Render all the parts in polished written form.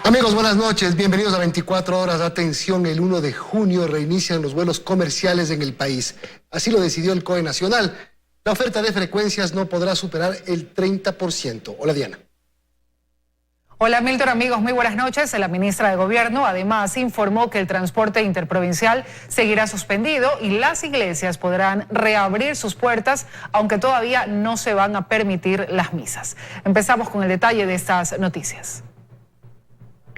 Amigos, buenas noches, bienvenidos a 24 horas. Atención, el 1 de junio reinician los vuelos comerciales en el país. Así lo decidió el COE Nacional. La oferta de frecuencias no podrá superar el 30%. Hola, Diana. Hola, Milton, amigos, muy buenas noches. La ministra de Gobierno además informó que el transporte interprovincial seguirá suspendido y las iglesias podrán reabrir sus puertas, aunque todavía no se van a permitir las misas. Empezamos con el detalle de estas noticias.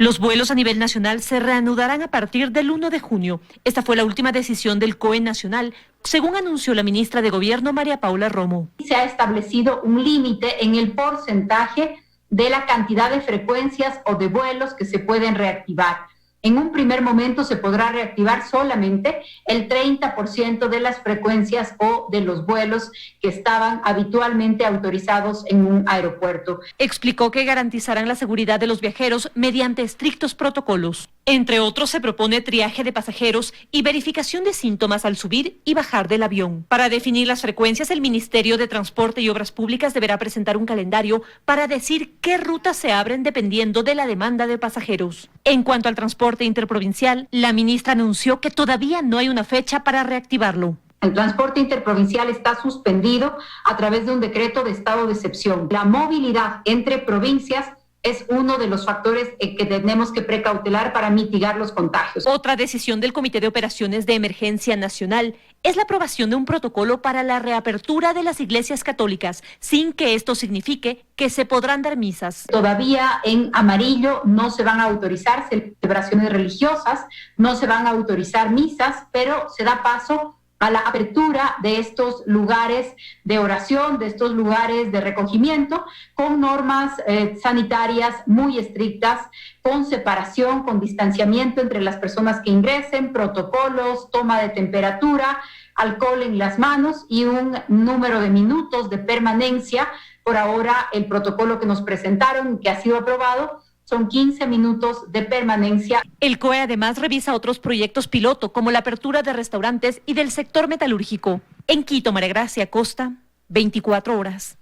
Los vuelos a nivel nacional se reanudarán a partir del 1 de junio. Esta fue la última decisión del COE Nacional, según anunció la ministra de Gobierno, María Paula Romo. Se ha establecido un límite en el porcentaje de la cantidad de frecuencias o de vuelos que se pueden reactivar. En un primer momento se podrá reactivar solamente el 30% de las frecuencias o de los vuelos que estaban habitualmente autorizados en un aeropuerto. Explicó que garantizarán la seguridad de los viajeros mediante estrictos protocolos. Entre otros, se propone triaje de pasajeros y verificación de síntomas al subir y bajar del avión. Para definir las frecuencias, el Ministerio de Transporte y Obras Públicas deberá presentar un calendario para decir qué rutas se abren dependiendo de la demanda de pasajeros. En cuanto al transporte interprovincial, la ministra anunció que todavía no hay una fecha para reactivarlo. El transporte interprovincial está suspendido a través de un decreto de estado de excepción. La movilidad entre provincias es uno de los factores que tenemos que precautelar para mitigar los contagios. Otra decisión del Comité de Operaciones de Emergencia Nacional es la aprobación de un protocolo para la reapertura de las iglesias católicas, sin que esto signifique que se podrán dar misas. Todavía en amarillo no se van a autorizar celebraciones religiosas, no se van a autorizar misas, pero se da paso a la apertura de estos lugares de oración, de estos lugares de recogimiento, con normas sanitarias muy estrictas, con separación, con distanciamiento entre las personas que ingresen, protocolos, toma de temperatura, alcohol en las manos y un número de minutos de permanencia. Por ahora, el protocolo que nos presentaron, que ha sido aprobado, son 15 minutos de permanencia. El COE además revisa otros proyectos piloto, como la apertura de restaurantes y del sector metalúrgico. En Quito, María Gracia Costa, 24 horas.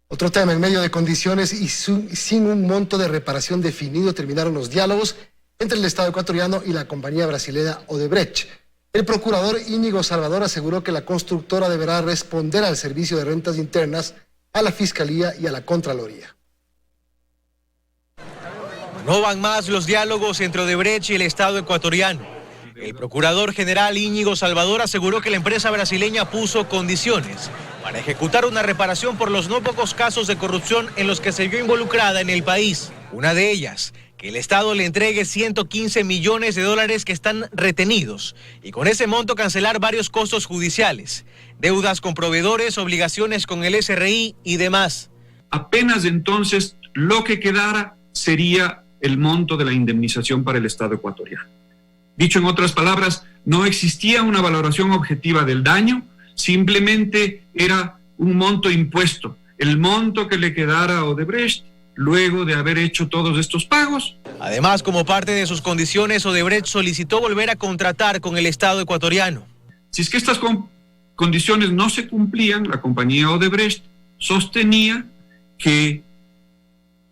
Otro tema, en medio de condiciones y sin un monto de reparación definido, terminaron los diálogos entre el Estado ecuatoriano y la compañía brasileña Odebrecht. El procurador Íñigo Salvador aseguró que la constructora deberá responder al Servicio de Rentas Internas, a la Fiscalía y a la Contraloría. No van más los diálogos entre Odebrecht y el Estado ecuatoriano. El procurador general Íñigo Salvador aseguró que la empresa brasileña puso condiciones para ejecutar una reparación por los no pocos casos de corrupción en los que se vio involucrada en el país. Una de ellas, que el Estado le entregue 115 millones de dólares que están retenidos y con ese monto cancelar varios costos judiciales, deudas con proveedores, obligaciones con el SRI y demás. Apenas entonces lo que quedara sería el monto de la indemnización para el Estado ecuatoriano. Dicho en otras palabras, no existía una valoración objetiva del daño, simplemente era un monto impuesto, el monto que le quedara a Odebrecht luego de haber hecho todos estos pagos. Además, como parte de sus condiciones, Odebrecht solicitó volver a contratar con el Estado ecuatoriano. Si es que estas condiciones no se cumplían, la compañía Odebrecht sostenía que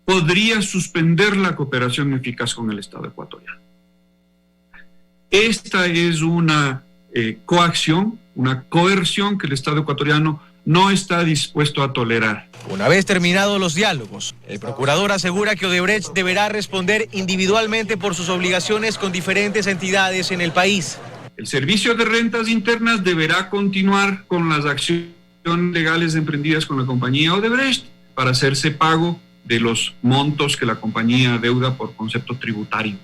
podría suspender la cooperación eficaz con el Estado ecuatoriano. Esta es una coacción, una coerción que el Estado ecuatoriano no está dispuesto a tolerar. Una vez terminados los diálogos, el procurador asegura que Odebrecht deberá responder individualmente por sus obligaciones con diferentes entidades en el país. El Servicio de Rentas Internas deberá continuar con las acciones legales emprendidas con la compañía Odebrecht para hacerse pago de los montos que la compañía adeuda por concepto tributario.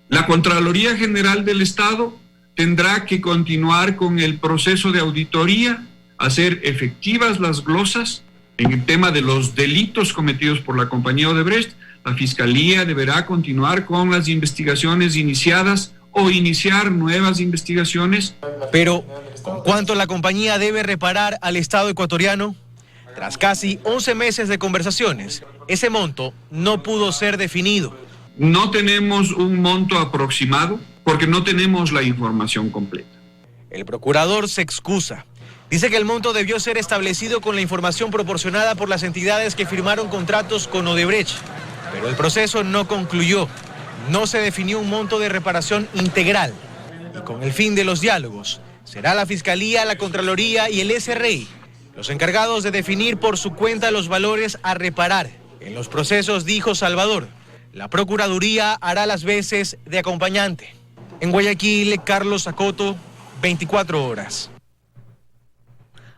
La Contraloría General del Estado tendrá que continuar con el proceso de auditoría, hacer efectivas las glosas en el tema de los delitos cometidos por la compañía Odebrecht. La Fiscalía deberá continuar con las investigaciones iniciadas o iniciar nuevas investigaciones. Pero, ¿con cuánto la compañía debe reparar al Estado ecuatoriano? Tras casi 11 meses de conversaciones, ese monto no pudo ser definido. No tenemos un monto aproximado porque no tenemos la información completa. El procurador se excusa. Dice que el monto debió ser establecido con la información proporcionada por las entidades que firmaron contratos con Odebrecht. Pero el proceso no concluyó. No se definió un monto de reparación integral. Y con el fin de los diálogos, será la Fiscalía, la Contraloría y el SRI los encargados de definir por su cuenta los valores a reparar. En los procesos, dijo Salvador, la Procuraduría hará las veces de acompañante. En Guayaquil, Carlos Acoto, 24 horas.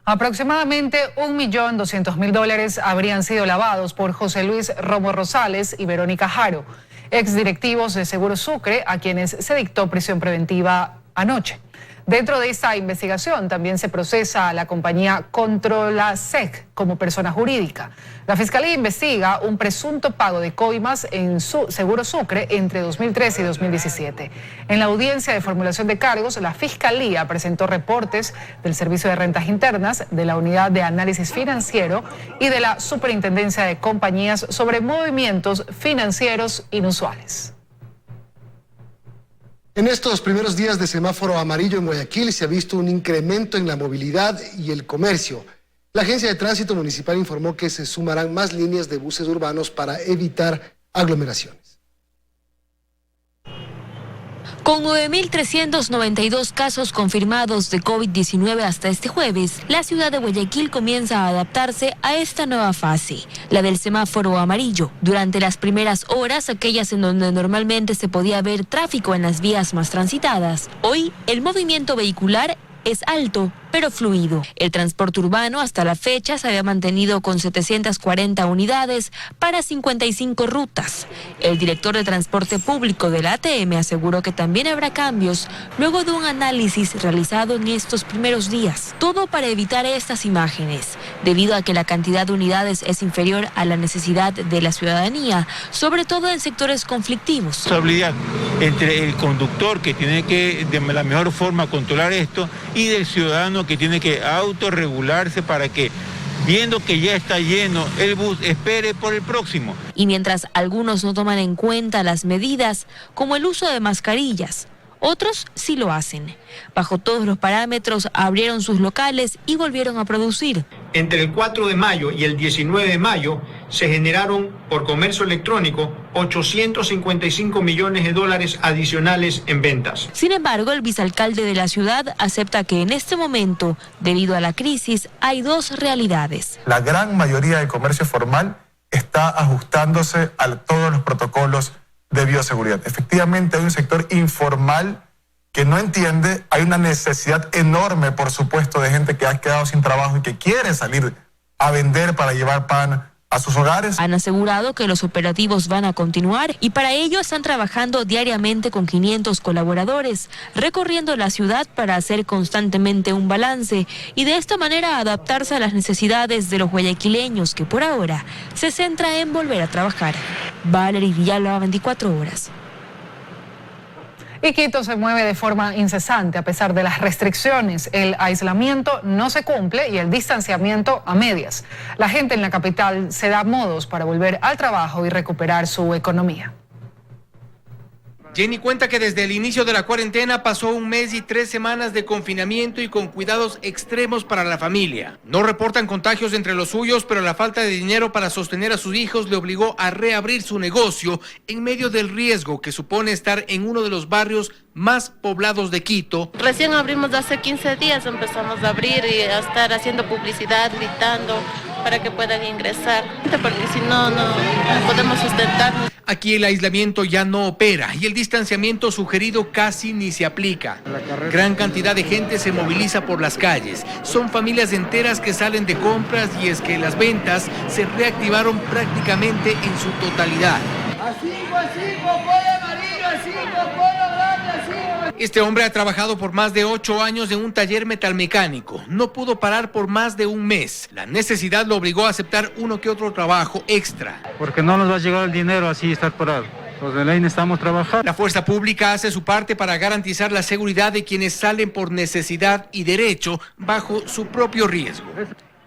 Aproximadamente $1.200.000 habrían sido lavados por José Luis Romo Rosales y Verónica Jaro, exdirectivos de Seguro Sucre, a quienes se dictó prisión preventiva anoche. Dentro de esta investigación también se procesa a la compañía Controlasec como persona jurídica. La Fiscalía investiga un presunto pago de coimas en su Seguro Sucre entre 2013 y 2017. En la audiencia de formulación de cargos, la Fiscalía presentó reportes del Servicio de Rentas Internas, de la Unidad de Análisis Financiero y de la Superintendencia de Compañías sobre movimientos financieros inusuales. En estos primeros días de semáforo amarillo en Guayaquil se ha visto un incremento en la movilidad y el comercio. La Agencia de Tránsito Municipal informó que se sumarán más líneas de buses urbanos para evitar aglomeraciones. Con 9.392 casos confirmados de COVID-19 hasta este jueves, la ciudad de Guayaquil comienza a adaptarse a esta nueva fase, la del semáforo amarillo. Durante las primeras horas, aquellas en donde normalmente se podía ver tráfico en las vías más transitadas, hoy el movimiento vehicular es alto, pero fluido. El transporte urbano hasta la fecha se había mantenido con 740 unidades para 55 rutas. El director de transporte público de la ATM aseguró que también habrá cambios luego de un análisis realizado en estos primeros días. Todo para evitar estas imágenes, debido a que la cantidad de unidades es inferior a la necesidad de la ciudadanía, sobre todo en sectores conflictivos. Responsabilidad entre el conductor, que tiene que de la mejor forma controlar esto, y del ciudadano, que tiene que autorregularse para que, viendo que ya está lleno el bus, espere por el próximo. Y mientras algunos no toman en cuenta las medidas, como el uso de mascarillas, otros sí lo hacen. Bajo todos los parámetros abrieron sus locales y volvieron a producir. Entre el 4 de mayo y el 19 de mayo se generaron por comercio electrónico $855 millones adicionales en ventas. Sin embargo, el vicealcalde de la ciudad acepta que en este momento, debido a la crisis, hay dos realidades. La gran mayoría del comercio formal está ajustándose a todos los protocolos de bioseguridad. Efectivamente hay un sector informal que no entiende, hay una necesidad enorme, por supuesto, de gente que ha quedado sin trabajo y que quiere salir a vender para llevar pan a sus hogares. Han asegurado que los operativos van a continuar y para ello están trabajando diariamente con 500 colaboradores, recorriendo la ciudad para hacer constantemente un balance y de esta manera adaptarse a las necesidades de los guayaquileños, que por ahora se centra en volver a trabajar. Valery Villalba, 24 horas. Y Quito se mueve de forma incesante a pesar de las restricciones. El aislamiento no se cumple y el distanciamiento a medias. La gente en la capital se da modos para volver al trabajo y recuperar su economía. Jenny cuenta que desde el inicio de la cuarentena pasó 1 mes y 3 semanas de confinamiento y con cuidados extremos para la familia. No reportan contagios entre los suyos, pero la falta de dinero para sostener a sus hijos le obligó a reabrir su negocio en medio del riesgo que supone estar en uno de los barrios más poblados de Quito. Recién abrimos hace 15 días, empezamos a abrir y a estar haciendo publicidad, gritando para que puedan ingresar, porque si no podemos sustentarnos. Aquí el aislamiento ya no opera y el distanciamiento sugerido casi ni se aplica. Gran cantidad de gente se moviliza por las calles. Son familias enteras que salen de compras y es que las ventas se reactivaron prácticamente en su totalidad. Este hombre ha trabajado por más de 8 años en un taller metalmecánico. No pudo parar por más de 1 mes. La necesidad lo obligó a aceptar uno que otro trabajo extra. Porque no nos va a llegar el dinero así estar parado. Los de ley necesitamos trabajar. La fuerza pública hace su parte para garantizar la seguridad de quienes salen por necesidad y derecho bajo su propio riesgo.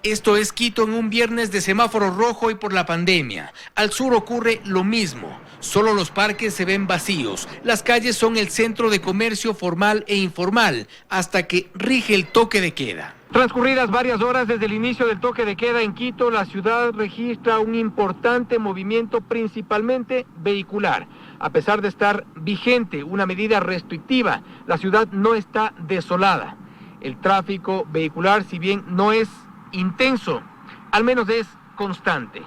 Esto es Quito en un viernes de semáforo rojo y por la pandemia. Al sur ocurre lo mismo. Solo los parques se ven vacíos. Las calles son el centro de comercio formal e informal hasta que rige el toque de queda. Transcurridas varias horas desde el inicio del toque de queda en Quito, la ciudad registra un importante movimiento principalmente vehicular. A pesar de estar vigente una medida restrictiva, la ciudad no está desolada. El tráfico vehicular, si bien no es intenso, al menos es constante.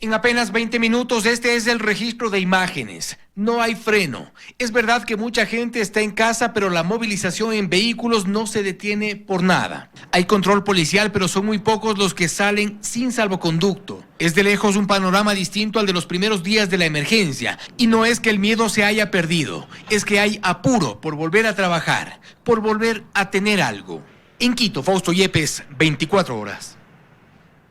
En apenas 20 minutos este es el registro de imágenes. No hay freno. Es verdad que mucha gente está en casa, pero la movilización en vehículos no se detiene por nada. Hay control policial, pero son muy pocos los que salen sin salvoconducto. Es de lejos un panorama distinto al de los primeros días de la emergencia. Y no es que el miedo se haya perdido, es que hay apuro por volver a trabajar, por volver a tener algo. En Quito, Fausto Yepes, 24 horas.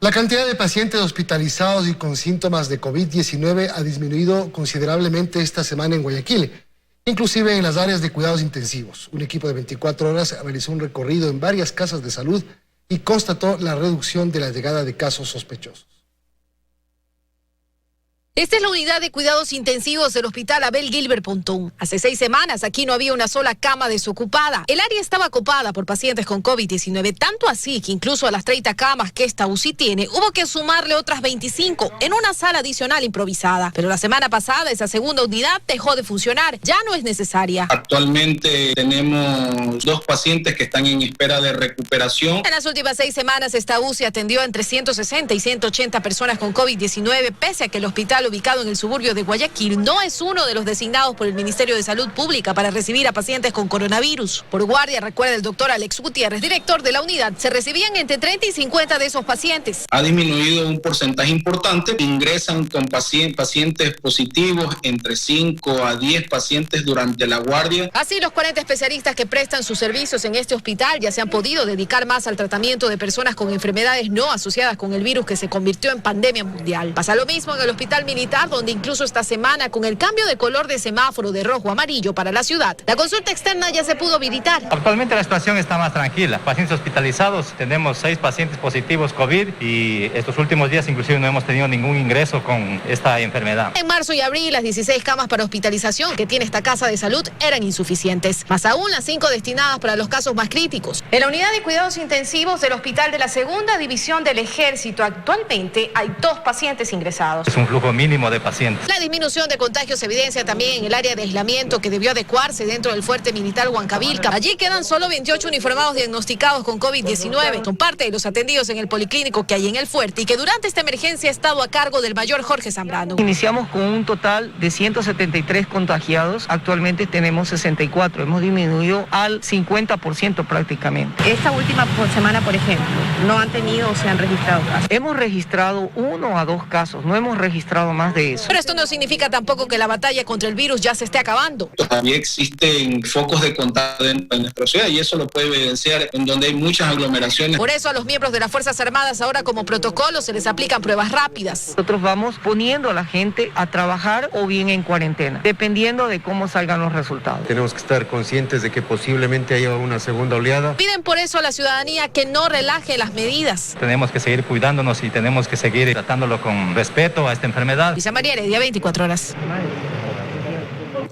La cantidad de pacientes hospitalizados y con síntomas de COVID-19 ha disminuido considerablemente esta semana en Guayaquil, inclusive en las áreas de cuidados intensivos. Un equipo de 24 horas realizó un recorrido en varias casas de salud y constató la reducción de la llegada de casos sospechosos. Esta es la unidad de cuidados intensivos del Hospital Abel Gilbert Pontón. Hace 6 semanas aquí no había una sola cama desocupada. El área estaba copada por pacientes con COVID-19, tanto así que incluso a las 30 camas que esta UCI tiene, hubo que sumarle otras 25 en una sala adicional improvisada. Pero la semana pasada esa segunda unidad dejó de funcionar, ya no es necesaria. Actualmente tenemos 2 pacientes que están en espera de recuperación. En las últimas 6 semanas esta UCI atendió entre 160 y 180 personas con COVID-19, pese a que el hospital ubicado en el suburbio de Guayaquil no es uno de los designados por el Ministerio de Salud Pública para recibir a pacientes con coronavirus. Por guardia, recuerda el doctor Alex Gutiérrez, director de la unidad, se recibían entre 30 y 50 de esos pacientes. Ha disminuido un porcentaje importante. Ingresan con pacientes positivos, entre 5 a 10 pacientes durante la guardia. Así, los 40 especialistas que prestan sus servicios en este hospital ya se han podido dedicar más al tratamiento de personas con enfermedades no asociadas con el virus que se convirtió en pandemia mundial. Pasa lo mismo en el Hospital Militar, donde incluso esta semana, con el cambio de color de semáforo de rojo a amarillo para la ciudad, la consulta externa ya se pudo habilitar. Actualmente la situación está más tranquila. Pacientes hospitalizados, tenemos 6 pacientes positivos COVID y estos últimos días inclusive no hemos tenido ningún ingreso con esta enfermedad. En marzo y abril, las 16 camas para hospitalización que tiene esta casa de salud eran insuficientes. Más aún, las 5 destinadas para los casos más críticos. En la unidad de cuidados intensivos del Hospital de la Segunda División del Ejército, actualmente hay 2 pacientes ingresados. Es un flujo mínimo de pacientes. La disminución de contagios se evidencia también en el área de aislamiento que debió adecuarse dentro del fuerte militar Huancavilca. Allí quedan solo 28 uniformados diagnosticados con COVID-19. Son parte de los atendidos en el policlínico que hay en el fuerte y que durante esta emergencia ha estado a cargo del mayor Jorge Zambrano. Iniciamos con un total de 173 contagiados. Actualmente tenemos 64. Hemos disminuido al 50% prácticamente. Esta última semana, por ejemplo, ¿no han tenido o se han registrado casos? Hemos registrado 1 a 2 casos. No hemos registrado más de eso. Pero esto no significa tampoco que la batalla contra el virus ya se esté acabando. Todavía existen focos de contagio dentro de nuestra ciudad y eso lo puede evidenciar en donde hay muchas aglomeraciones. Por eso a los miembros de las Fuerzas Armadas ahora como protocolo se les aplican pruebas rápidas. Nosotros vamos poniendo a la gente a trabajar o bien en cuarentena, dependiendo de cómo salgan los resultados. Tenemos que estar conscientes de que posiblemente haya una segunda oleada. Piden por eso a la ciudadanía que no relaje las medidas. Tenemos que seguir cuidándonos y tenemos que seguir tratándolo con respeto a esta enfermedad. Luisa María Heredia, 24 horas.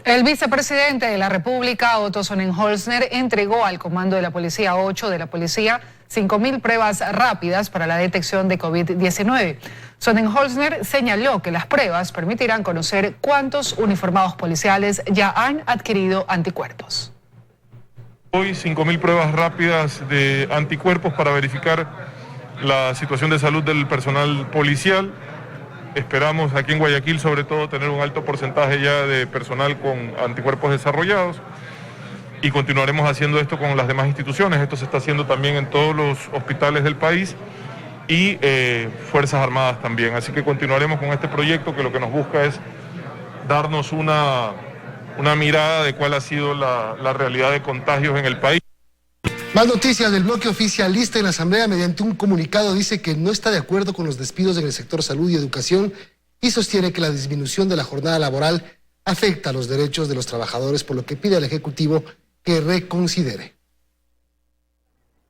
El vicepresidente de la República, Otto Sonnenholzner, entregó al Comando de la Policía 8 de la Policía 5.000 pruebas rápidas para la detección de COVID-19. Sonnenholzner señaló que las pruebas permitirán conocer cuántos uniformados policiales ya han adquirido anticuerpos. Hoy 5.000 pruebas rápidas de anticuerpos para verificar la situación de salud del personal policial. Esperamos aquí en Guayaquil sobre todo tener un alto porcentaje ya de personal con anticuerpos desarrollados y continuaremos haciendo esto con las demás instituciones. Esto se está haciendo también en todos los hospitales del país y Fuerzas Armadas también. Así que continuaremos con este proyecto que lo que nos busca es darnos una mirada de cuál ha sido la realidad de contagios en el país. Más noticias del bloque oficialista en la Asamblea. Mediante un comunicado dice que no está de acuerdo con los despidos en el sector salud y educación y sostiene que la disminución de la jornada laboral afecta a los derechos de los trabajadores, por lo que pide al Ejecutivo que reconsidere.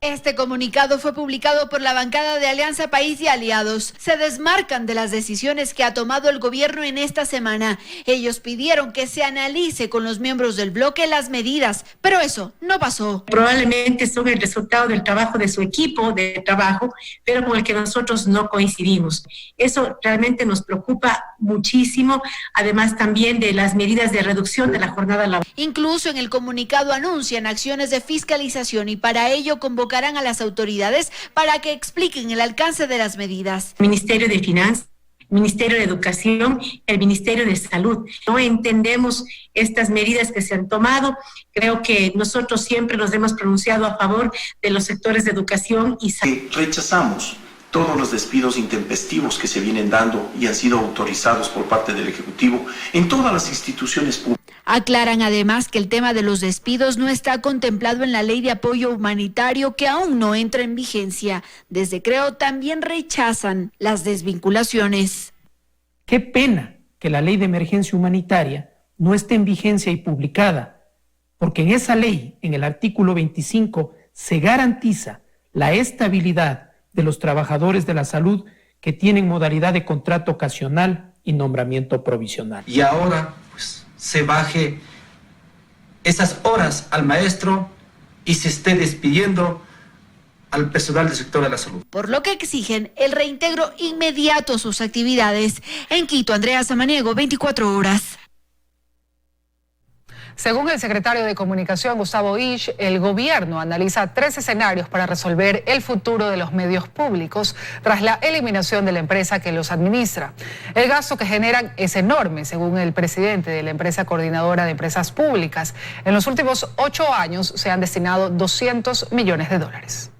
Este comunicado fue publicado por la bancada de Alianza País y Aliados. Se desmarcan de las decisiones que ha tomado el gobierno en esta semana. Ellos pidieron que se analice con los miembros del bloque las medidas, pero eso no pasó. Probablemente son el resultado del trabajo de su equipo de trabajo, pero con el que nosotros no coincidimos. Eso realmente nos preocupa muchísimo, además también de las medidas de reducción de la jornada laboral. Incluso en el comunicado anuncian acciones de fiscalización y para ello convocarán a las autoridades para que expliquen el alcance de las medidas. Ministerio de Finanzas, Ministerio de Educación, el Ministerio de Salud. No entendemos estas medidas que se han tomado. Creo que nosotros siempre nos hemos pronunciado a favor de los sectores de educación y salud. Rechazamos todos los despidos intempestivos que se vienen dando y han sido autorizados por parte del Ejecutivo en todas las instituciones públicas. Aclaran además que el tema de los despidos no está contemplado en la ley de apoyo humanitario que aún no entra en vigencia. Desde Creo también rechazan las desvinculaciones. Qué pena que la ley de emergencia humanitaria no esté en vigencia y publicada, porque en esa ley, en el artículo 25, se garantiza la estabilidad de los trabajadores de la salud que tienen modalidad de contrato ocasional y nombramiento provisional. Y ahora, pues, se baje esas horas al maestro y se esté despidiendo al personal del sector de la salud. Por lo que exigen el reintegro inmediato a sus actividades. En Quito, Andrea Samaniego, 24 horas. Según el secretario de Comunicación, Gustavo Isch, el gobierno analiza 3 escenarios para resolver el futuro de los medios públicos tras la eliminación de la empresa que los administra. El gasto que generan es enorme, según el presidente de la empresa coordinadora de empresas públicas. En los últimos 8 años se han destinado $200 millones.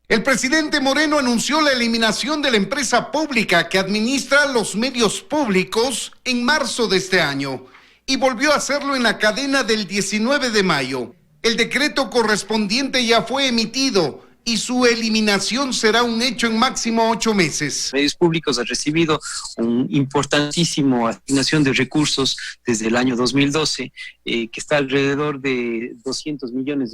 El presidente Moreno anunció la eliminación de la empresa pública que administra los medios públicos en marzo de este año y volvió a hacerlo en la cadena del 19 de mayo. El decreto correspondiente ya fue emitido y su eliminación será un hecho en máximo 8 meses. Medios públicos han recibido un importantísimo asignación de recursos desde el año 2012, que está alrededor de $200 millones.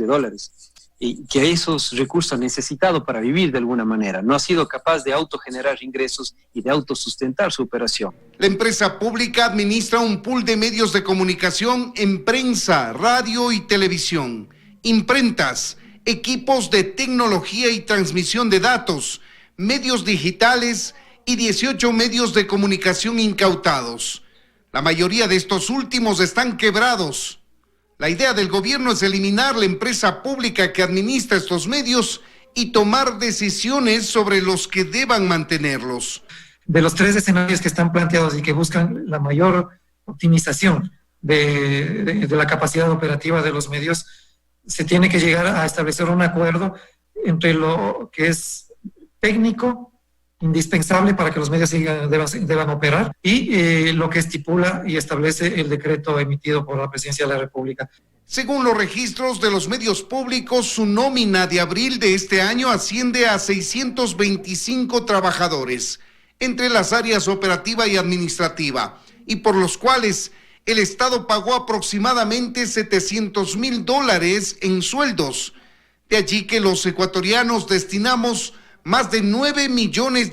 Y que esos recursos han necesitado para vivir de alguna manera. No ha sido capaz de autogenerar ingresos y de autosustentar su operación. La empresa pública administra un pool de medios de comunicación en prensa, radio y televisión, imprentas, equipos de tecnología y transmisión de datos, medios digitales y 18 medios de comunicación incautados. La mayoría de estos últimos están quebrados. La idea del gobierno es eliminar la empresa pública que administra estos medios y tomar decisiones sobre los que deban mantenerlos. De los 3 escenarios que están planteados y que buscan la mayor optimización de la capacidad operativa de los medios, se tiene que llegar a establecer un acuerdo entre lo que es técnico, indispensable para que los medios deban operar, y lo que estipula y establece el decreto emitido por la Presidencia de la República. Según los registros de los medios públicos, su nómina de abril de este año asciende a 625 trabajadores, entre las áreas operativa y administrativa, y por los cuales el Estado pagó aproximadamente $700,000 en sueldos. De allí que los ecuatorianos destinamos más de $9 millones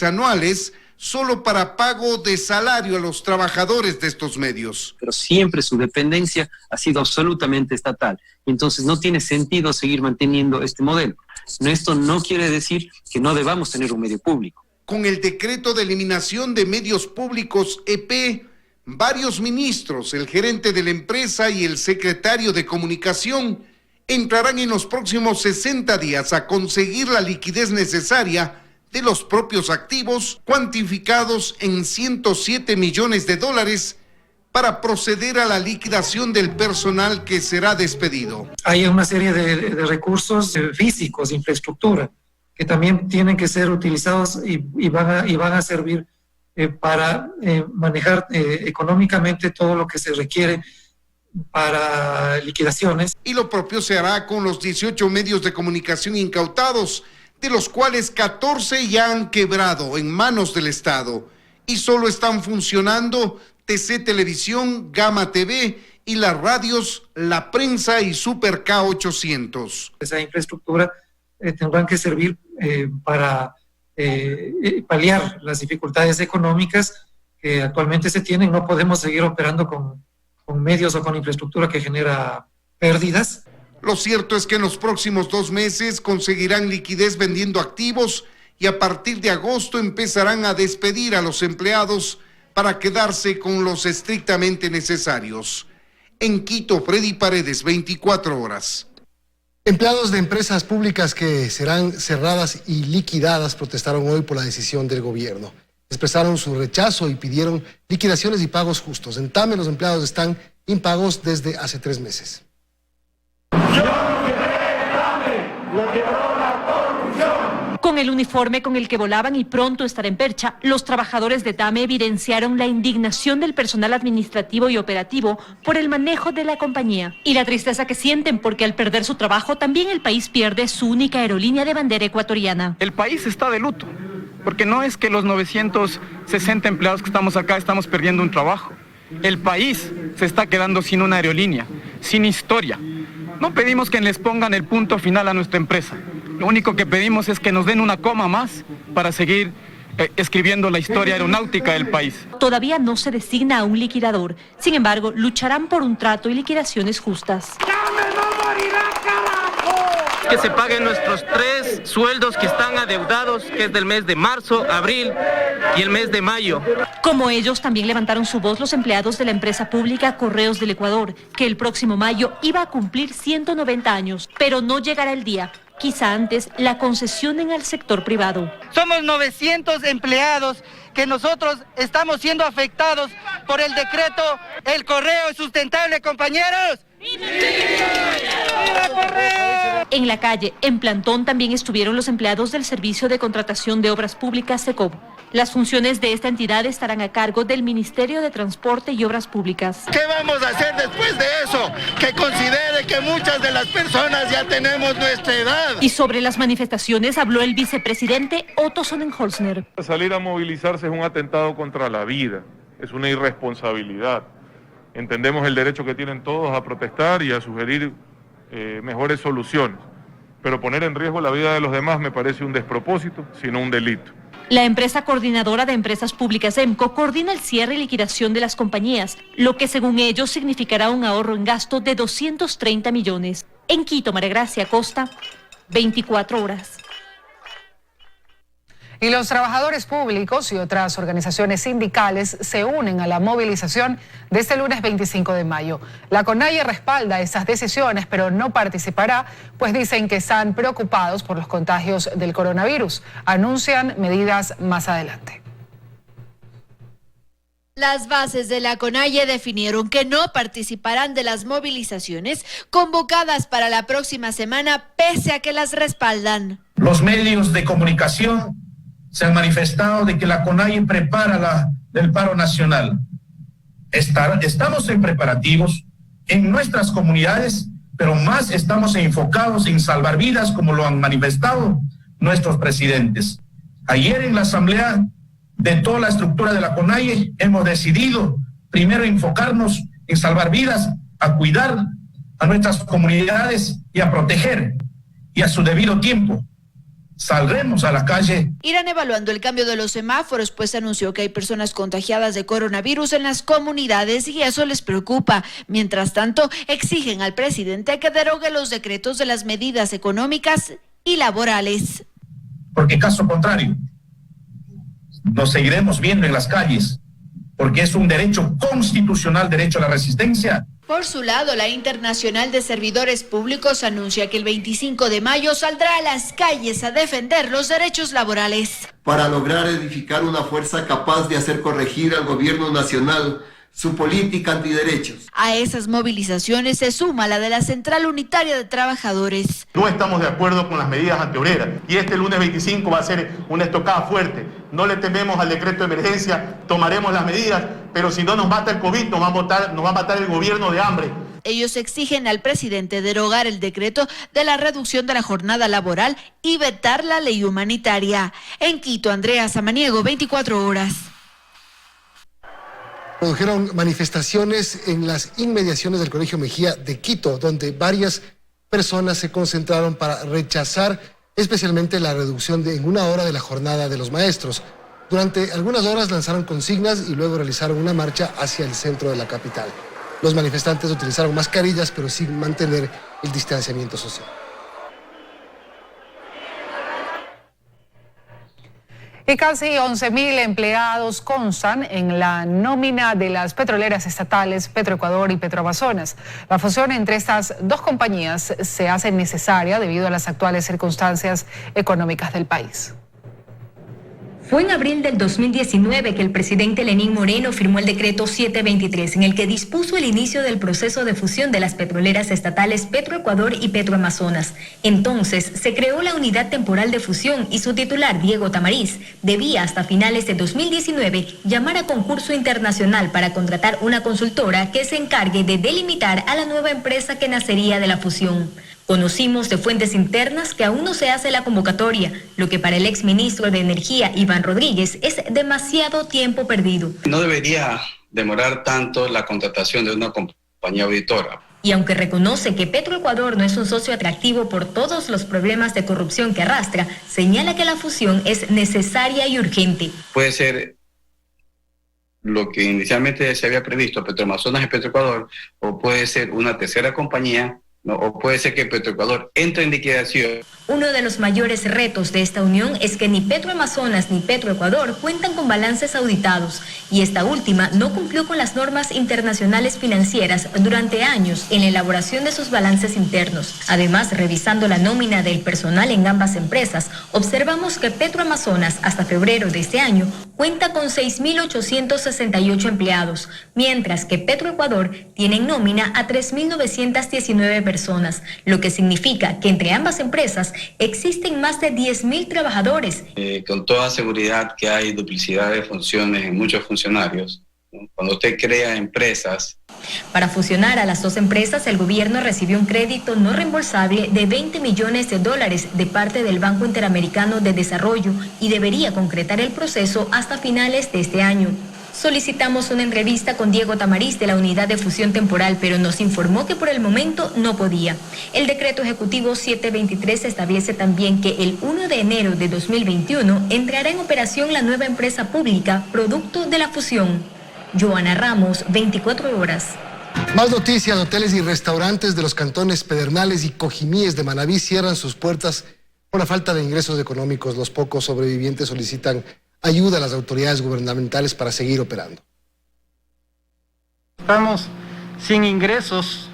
anuales solo para pago de salario a los trabajadores de estos medios. Pero siempre su dependencia ha sido absolutamente estatal. Entonces no tiene sentido seguir manteniendo este modelo. Esto no quiere decir que no debamos tener un medio público. Con el decreto de eliminación de medios públicos EP, varios ministros, el gerente de la empresa y el secretario de Comunicación entrarán en los próximos 60 días a conseguir la liquidez necesaria de los propios activos, cuantificados en $107 millones, para proceder a la liquidación del personal que será despedido. Hay una serie de recursos físicos, infraestructura, que también tienen que ser utilizados y van a servir para manejar económicamente todo lo que se requiere para liquidaciones. Y lo propio se hará con los 18 medios de comunicación incautados, de los cuales 14 ya han quebrado en manos del Estado y solo están funcionando TC Televisión, Gama TV y las radios La Prensa y Super K800. Esa infraestructura tendrán que servir para paliar las dificultades económicas que actualmente se tienen. No podemos seguir operando con medios o con infraestructura que genera pérdidas. Lo cierto es que en los próximos 2 meses conseguirán liquidez vendiendo activos y a partir de agosto empezarán a despedir a los empleados para quedarse con los estrictamente necesarios. En Quito, Freddy Paredes, 24 horas. Empleados de empresas públicas que serán cerradas y liquidadas protestaron hoy por la decisión del gobierno. Expresaron su rechazo y pidieron liquidaciones y pagos justos. En Tame, los empleados están impagos desde hace 3 meses. Con el uniforme con el que volaban y pronto estar en percha, los trabajadores de Tame evidenciaron la indignación del personal administrativo y operativo por el manejo de la compañía y la tristeza que sienten porque al perder su trabajo también el país pierde su única aerolínea de bandera ecuatoriana. El país está de luto, porque no es que los 960 empleados que estamos acá estamos perdiendo un trabajo. El país se está quedando sin una aerolínea, sin historia. No pedimos que les pongan el punto final a nuestra empresa. Lo único que pedimos es que nos den una coma más para seguir escribiendo la historia aeronáutica del país. Todavía no se designa a un liquidador. Sin embargo, lucharán por un trato y liquidaciones justas. Que se paguen nuestros 3 sueldos que están adeudados, que es del mes de marzo, abril y el mes de mayo. Como ellos, también levantaron su voz los empleados de la empresa pública Correos del Ecuador, que el próximo mayo iba a cumplir 190 años, pero no llegará el día. Quizá antes la concesionen al sector privado. Somos 900 empleados que nosotros estamos siendo afectados por el decreto El Correo es Sustentable, compañeros. En la calle, en plantón, también estuvieron los empleados del Servicio de Contratación de Obras Públicas, SECOB. Las funciones de esta entidad estarán a cargo del Ministerio de Transporte y Obras Públicas. ¿Qué vamos a hacer después de eso? Que considere que muchas de las personas ya tenemos nuestra edad. Y sobre las manifestaciones habló el vicepresidente Otto Sonnenholzner. Salir a movilizarse es un atentado contra la vida, es una irresponsabilidad. Entendemos el derecho que tienen todos a protestar y a sugerir mejores soluciones, pero poner en riesgo la vida de los demás me parece un despropósito, sino un delito. La empresa coordinadora de empresas públicas EMCO coordina el cierre y liquidación de las compañías, lo que según ellos significará un ahorro en gasto de 230 millones. En Quito, María Gracia Costa, 24 horas. Y los trabajadores públicos y otras organizaciones sindicales se unen a la movilización de este lunes 25 de mayo. La CONAIE respalda esas decisiones, pero no participará, pues dicen que están preocupados por los contagios del coronavirus. Anuncian medidas más adelante. Las bases de la CONAIE definieron que no participarán de las movilizaciones convocadas para la próxima semana, pese a que las respaldan. Los medios de comunicación se han manifestado de que la CONAIE prepara el paro nacional. Estamos en preparativos en nuestras comunidades, pero más estamos enfocados en salvar vidas, como lo han manifestado nuestros presidentes. Ayer en la asamblea de toda la estructura de la CONAIE hemos decidido primero enfocarnos en salvar vidas, a cuidar a nuestras comunidades y a proteger, y a su debido tiempo saldremos a la calle. Irán evaluando el cambio de los semáforos, pues anunció que hay personas contagiadas de coronavirus en las comunidades y eso les preocupa. Mientras tanto, exigen al presidente que derogue los decretos de las medidas económicas y laborales. Porque caso contrario, nos seguiremos viendo en las calles, porque es un derecho constitucional, derecho a la resistencia. Por su lado, la Internacional de Servidores Públicos anuncia que el 25 de mayo saldrá a las calles a defender los derechos laborales. Para lograr edificar una fuerza capaz de hacer corregir al gobierno nacional su política antiderechos. A esas movilizaciones se suma la de la Central Unitaria de Trabajadores. No estamos de acuerdo con las medidas antiobreras y este lunes 25 va a ser una estocada fuerte. No le tememos al decreto de emergencia, tomaremos las medidas, pero si no nos mata el COVID, nos va a matar el gobierno de hambre. Ellos exigen al presidente derogar el decreto de la reducción de la jornada laboral y vetar la ley humanitaria. En Quito, Andrea Samaniego, 24 horas. produjeron manifestaciones en las inmediaciones del Colegio Mejía de Quito, donde varias personas se concentraron para rechazar especialmente la reducción en 1 hora de la jornada de los maestros. Durante algunas horas lanzaron consignas y luego realizaron una marcha hacia el centro de la capital. Los manifestantes utilizaron mascarillas, pero sin mantener el distanciamiento social. Y casi 11.000 empleados constan en la nómina de las petroleras estatales Petroecuador y Petroamazonas. La fusión entre estas dos compañías se hace necesaria debido a las actuales circunstancias económicas del país. Fue en abril del 2019 que el presidente Lenín Moreno firmó el decreto 723, en el que dispuso el inicio del proceso de fusión de las petroleras estatales Petroecuador y Petroamazonas. Entonces se creó la unidad temporal de fusión y su titular, Diego Tamariz, debía hasta finales de 2019 llamar a concurso internacional para contratar una consultora que se encargue de delimitar a la nueva empresa que nacería de la fusión. Conocimos de fuentes internas que aún no se hace la convocatoria, lo que para el exministro de Energía, Iván Rodríguez, es demasiado tiempo perdido. No debería demorar tanto la contratación de una compañía auditora. Y aunque reconoce que Petroecuador no es un socio atractivo por todos los problemas de corrupción que arrastra, señala que la fusión es necesaria y urgente. Puede ser lo que inicialmente se había previsto, Petroamazonas y Petroecuador, o puede ser una tercera compañía, ¿no? O puede ser que Petroecuador entre en liquidación. Uno de los mayores retos de esta unión es que ni Petroamazonas ni Petroecuador cuentan con balances auditados y esta última no cumplió con las normas internacionales financieras durante años en la elaboración de sus balances internos. Además, revisando la nómina del personal en ambas empresas, observamos que Petroamazonas hasta febrero de este año cuenta con 6.868 empleados, mientras que Petroecuador tiene en nómina a 3.919 personas, lo que significa que entre ambas empresas existen más de 10.000 trabajadores. Con toda seguridad que hay duplicidad de funciones en muchos funcionarios. Cuando usted crea empresas. Para fusionar a las dos empresas, el gobierno recibió un crédito no reembolsable de $20 millones de parte del Banco Interamericano de Desarrollo y debería concretar el proceso hasta finales de este año. Solicitamos una entrevista con Diego Tamariz de la Unidad de Fusión Temporal, pero nos informó que por el momento no podía. El decreto ejecutivo 723 establece también que el 1 de enero de 2021 entrará en operación la nueva empresa pública producto de la fusión. Joana Ramos, 24 horas. Más noticias: hoteles y restaurantes de los cantones Pedernales y Cojimíes de Manabí cierran sus puertas por la falta de ingresos económicos. Los pocos sobrevivientes solicitan ayuda a las autoridades gubernamentales para seguir operando. Estamos sin ingresos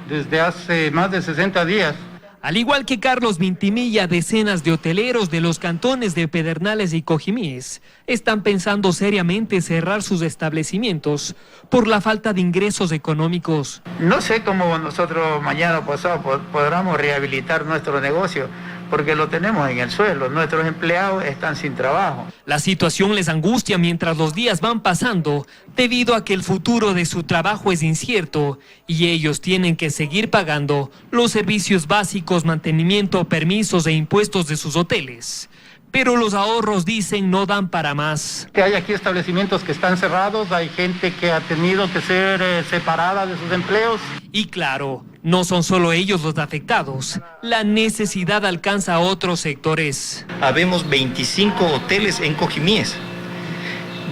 desde hace más de 60 días. Al igual que Carlos Vintimilla, decenas de hoteleros de los cantones de Pedernales y Cojimíes están pensando seriamente cerrar sus establecimientos por la falta de ingresos económicos. No sé cómo nosotros mañana pasado podamos rehabilitar nuestro negocio, porque lo tenemos en el suelo, nuestros empleados están sin trabajo. La situación les angustia mientras los días van pasando, debido a que el futuro de su trabajo es incierto y ellos tienen que seguir pagando los servicios básicos, mantenimiento, permisos e impuestos de sus hoteles. Pero los ahorros, dicen, no dan para más. Que hay aquí establecimientos que están cerrados, hay gente que ha tenido que ser separada de sus empleos. Y claro, no son solo ellos los afectados, la necesidad alcanza a otros sectores. Habemos 25 hoteles en Cojimíes.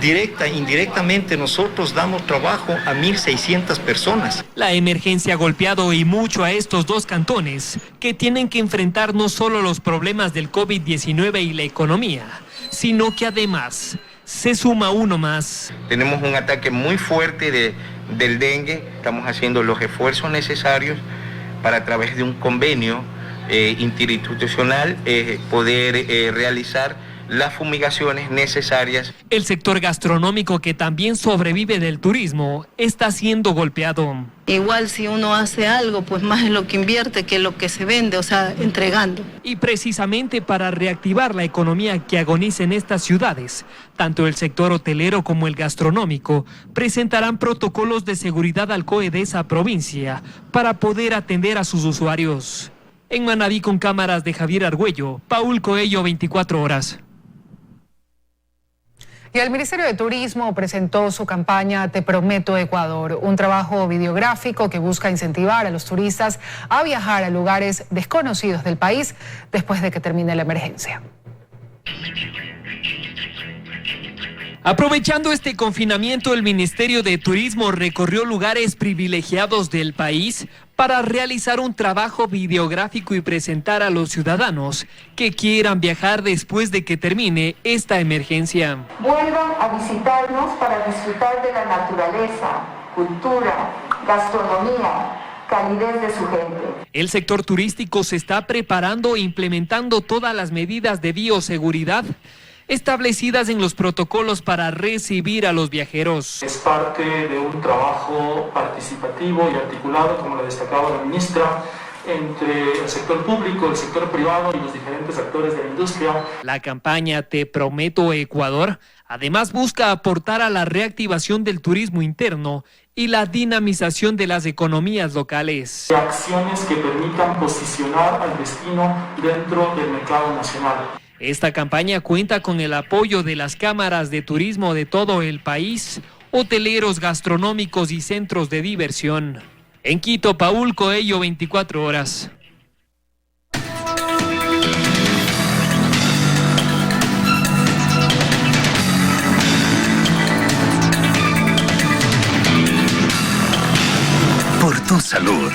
Directa e indirectamente nosotros damos trabajo a 1.600 personas. La emergencia ha golpeado y mucho a estos dos cantones, que tienen que enfrentar no solo los problemas del COVID-19 y la economía, sino que además se suma uno más. Tenemos un ataque muy fuerte del dengue, estamos haciendo los esfuerzos necesarios para, a través de un convenio interinstitucional, poder realizar las fumigaciones necesarias. El sector gastronómico, que también sobrevive del turismo, está siendo golpeado. Igual si uno hace algo, pues más es lo que invierte que lo que se vende, o sea, entregando. Y precisamente para reactivar la economía que agoniza en estas ciudades, tanto el sector hotelero como el gastronómico presentarán protocolos de seguridad al COE de esa provincia para poder atender a sus usuarios. En Manabí, con cámaras de Javier Argüello, Paul Coello, 24 horas. Y el Ministerio de Turismo presentó su campaña Te Prometo Ecuador, un trabajo videográfico que busca incentivar a los turistas a viajar a lugares desconocidos del país después de que termine la emergencia. Aprovechando este confinamiento, el Ministerio de Turismo recorrió lugares privilegiados del país para realizar un trabajo videográfico y presentar a los ciudadanos que quieran viajar después de que termine esta emergencia. Vuelvan a visitarnos para disfrutar de la naturaleza, cultura, gastronomía, calidez de su gente. El sector turístico se está preparando e implementando todas las medidas de bioseguridad establecidas en los protocolos para recibir a los viajeros. Es parte de un trabajo participativo y articulado, como lo destacaba la ministra, entre el sector público, el sector privado y los diferentes actores de la industria. La campaña Te Prometo Ecuador además busca aportar a la reactivación del turismo interno y la dinamización de las economías locales. Acciones que permitan posicionar al destino dentro del mercado nacional. Esta campaña cuenta con el apoyo de las cámaras de turismo de todo el país, hoteleros gastronómicos y centros de diversión. En Quito, Paul Coello, 24 horas. Por tu salud.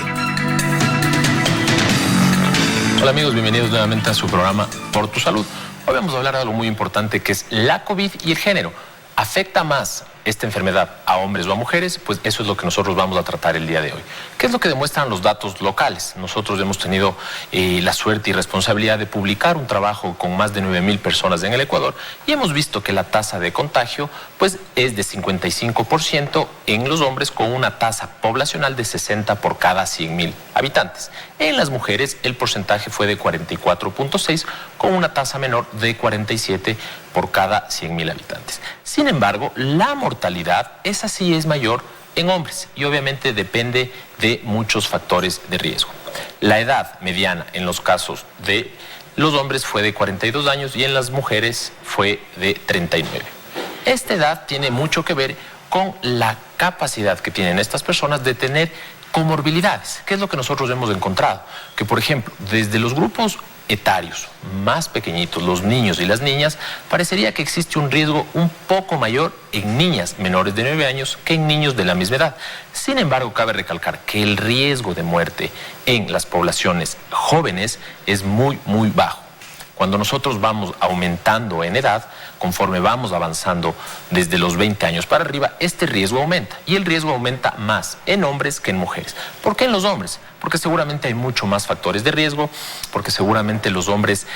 Hola amigos, bienvenidos nuevamente a su programa Por tu Salud. Hoy vamos a hablar de algo muy importante que es la COVID y el género. ¿Afecta más esta enfermedad a hombres o a mujeres? Pues eso es lo que nosotros vamos a tratar el día de hoy. ¿Qué es lo que demuestran los datos locales? Nosotros hemos tenido la suerte y responsabilidad de publicar un trabajo con más de 9,000 personas en el Ecuador y hemos visto que la tasa de contagio pues, es de 55% en los hombres con una tasa poblacional de 60 por cada 100,000 habitantes. En las mujeres el porcentaje fue de 44.6 con una tasa menor de 47 por cada 100,000 habitantes. Sin embargo, la mortalidad, esa sí es mayor en hombres y obviamente depende de muchos factores de riesgo. La edad mediana en los casos de los hombres fue de 42 años y en las mujeres fue de 39. Esta edad tiene mucho que ver con la capacidad que tienen estas personas de tener comorbilidades. ¿Qué es lo que nosotros hemos encontrado? Que, por ejemplo, desde los grupos etarios más pequeñitos, los niños y las niñas, parecería que existe un riesgo un poco mayor en niñas menores de 9 años que en niños de la misma edad. Sin embargo, cabe recalcar que el riesgo de muerte en las poblaciones jóvenes es muy, muy bajo. Cuando nosotros vamos aumentando en edad, conforme vamos avanzando desde los 20 años para arriba, este riesgo aumenta. Y el riesgo aumenta más en hombres que en mujeres. ¿Por qué en los hombres? Porque seguramente hay mucho más factores de riesgo, porque seguramente los hombres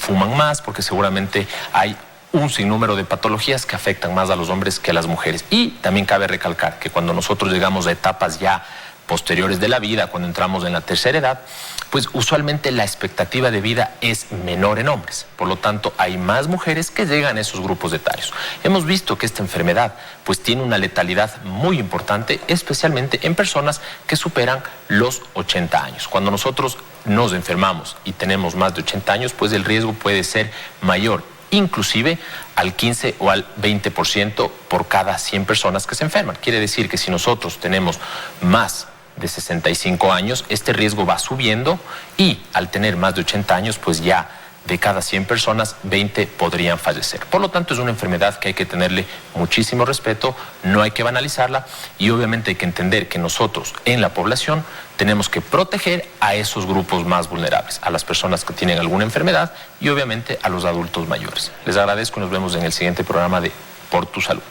fuman más, porque seguramente hay un sinnúmero de patologías que afectan más a los hombres que a las mujeres. Y también cabe recalcar que cuando nosotros llegamos a etapas ya posteriores de la vida, cuando entramos en la tercera edad, pues usualmente la expectativa de vida es menor en hombres. Por lo tanto, hay más mujeres que llegan a esos grupos etarios. Hemos visto que esta enfermedad pues tiene una letalidad muy importante, especialmente en personas que superan los 80 años. Cuando nosotros nos enfermamos y tenemos más de 80 años, pues el riesgo puede ser mayor, inclusive al 15 o al 20% por cada 100 personas que se enferman. Quiere decir que si nosotros tenemos más de 65 años, este riesgo va subiendo y al tener más de 80 años, pues ya de cada 100 personas, 20 podrían fallecer. Por lo tanto, es una enfermedad que hay que tenerle muchísimo respeto, no hay que banalizarla y obviamente hay que entender que nosotros en la población tenemos que proteger a esos grupos más vulnerables, a las personas que tienen alguna enfermedad y obviamente a los adultos mayores. Les agradezco y nos vemos en el siguiente programa de Por tu Salud.